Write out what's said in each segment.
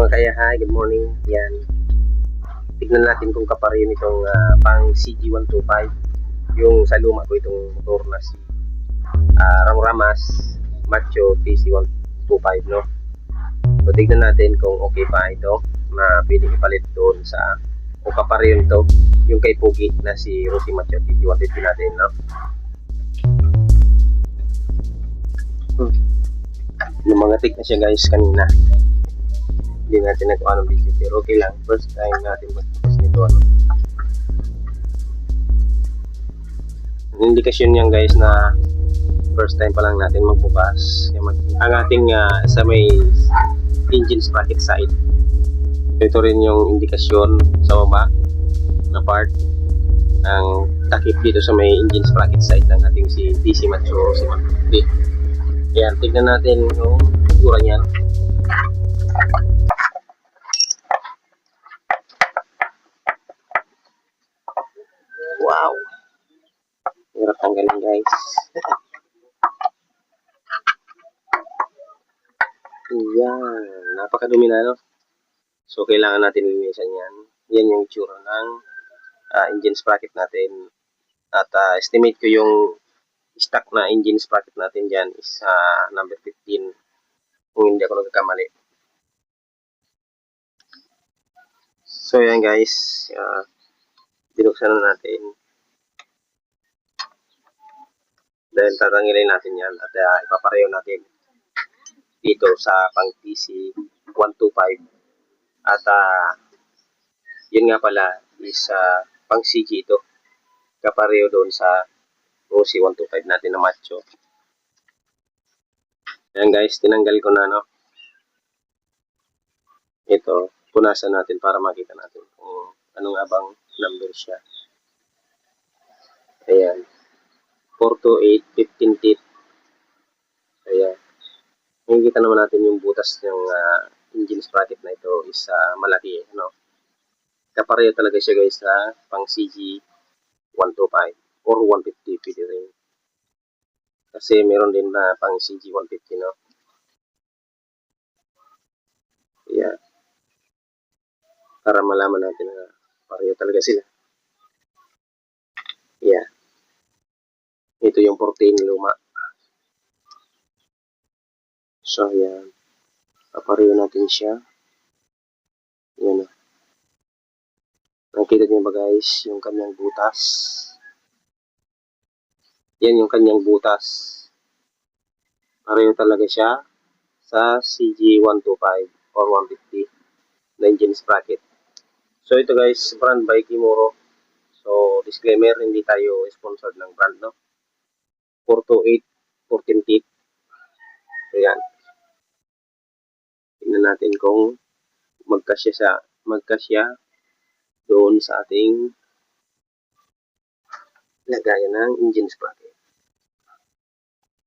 mga kaya, hi, good morning. Yan. Tignan natin kung kapareho nitong pang CG125. Yung sa luma ko itong motor na si Ramramas Macho TC125, no? So, tignan natin kung okay pa ito na pwede ipalit doon sa kung kapareho nito yung kay Pugi na si Rosie Macho TC150 natin, no? Lumangatik na siya guys kanina. Hindi natin nagawa ng video pero okay lang, first time natin magbukas nito, ano. Ang indikasyon niyan guys na first time pa lang natin magbukas ang ating sa may engine sprocket side. Ito rin yung indikasyon sa baba na part ng takip dito sa may engine sprocket side ng ating si TC Macho si Macho. Ayan, tignan natin yung figura niyan. Wow! Hirap tanggalin guys. Yan, napakadumi na, no? So kailangan natin linisan yan. Yan yung itsura ng engine sprocket natin. At estimate ko yung stock na engine sprocket natin dyan is number 15 kung hindi ako nagkakamali. So yan guys, binuksan na natin. Dahil tatanggalin natin yan at ipapareho natin dito sa pang TC125. At yun nga pala is pang CG ito. Kapareho doon sa Rosie 125 natin na Macho. Ayan guys, tinanggal ko na, no. Ito, punasan natin para makita natin kung ano nga bang number siya. Ayan. 428, 15 teeth. Ayan. Makikita naman natin yung butas ng engine sprocket na ito is malaki, no. Kapareho talaga siya guys sa pang CG 125 or 150 pwede rin. Kasi meron din na pang CG 150, no. Ayan. Para malaman natin na pareho talaga sila. Ayan. Ito yung 14 luma. So, ayan. Kapareho natin siya. Ayan. Nakikita niyo ba guys yung kanyang butas? Yan yung kanyang butas. Pareho talaga siya sa CG125 or 150 na engine sprocket. So ito guys, brand by Kimuro. So disclaimer, hindi tayo sponsored ng brand, no. 428, 14 teeth. So yan. Tingnan natin kung magkasya doon sa ating lagayan ng engine sprocket.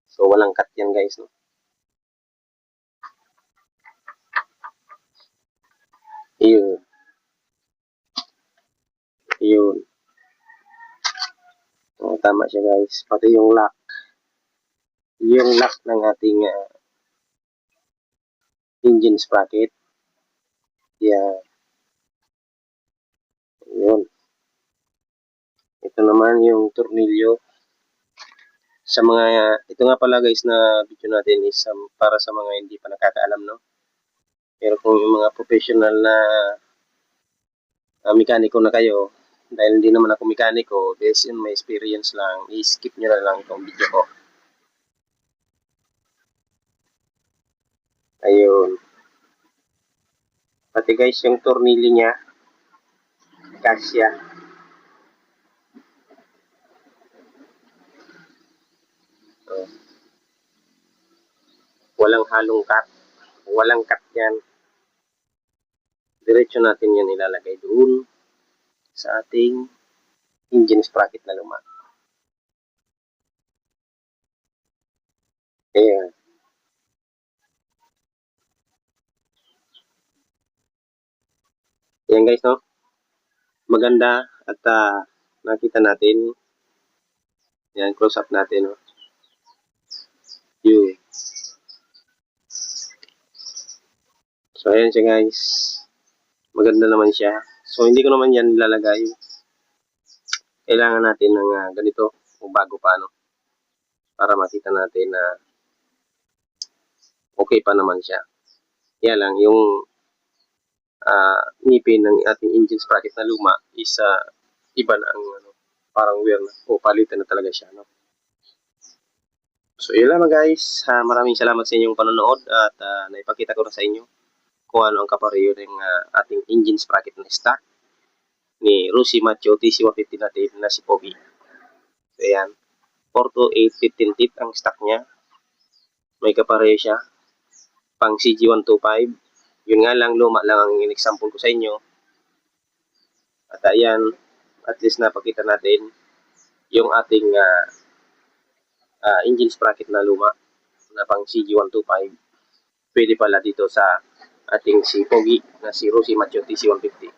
So walang cut yan guys, no. Yun. Oh, tama siya guys. Pati yung lock. Yung lock ng ating engine sprocket. Yeah. Yun. Ito naman yung tornilyo. Sa mga, ito nga pala guys na video natin is para sa mga hindi pa nakakaalam, no. Pero kung yung mga professional na mekaniko na kayo, dahil hindi naman ako mekaniko, based on my experience lang, i-skip nyo na lang itong video ko. Ayun. Pati guys, yung tornilyo niya, kasya. So, walang halong cut. Walang cut yan. Diretso natin yan ilalagay doon sa ating engine sprocket na luma. Ayan. Ayan guys, no? Maganda at nakita natin. Ayan, close up natin, no? Yun. So, ayan siya guys. Maganda naman siya. So, hindi ko naman yan ilalagay. Kailangan natin ng ganito o bago pa, no? Para makita natin na okay pa naman siya. Kaya lang, yung ngipin ng ating engine sprocket na luma is iba na ang parang wear na o palitan na talaga siya, no? So, yun lang guys. Maraming salamat sa inyong panonood at naipakita ko na sa inyo kung ano ang kapareho ng ating engine sprocket na stock ni Rusi Macho TC150 natin na si Pogi. So, ayan. 4 to 8, 15 teeth ang stock niya. May kapareho siya. Pang CG125. Yun nga lang, luma lang ang in-example ko sa inyo. At ayan, at least napakita natin yung ating engine sprocket na luma na pang CG125. Pwede pala dito sa ating si Pogi na si Rusi Macho TC150.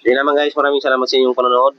Yun naman guys, maraming salamat sa inyong panonood.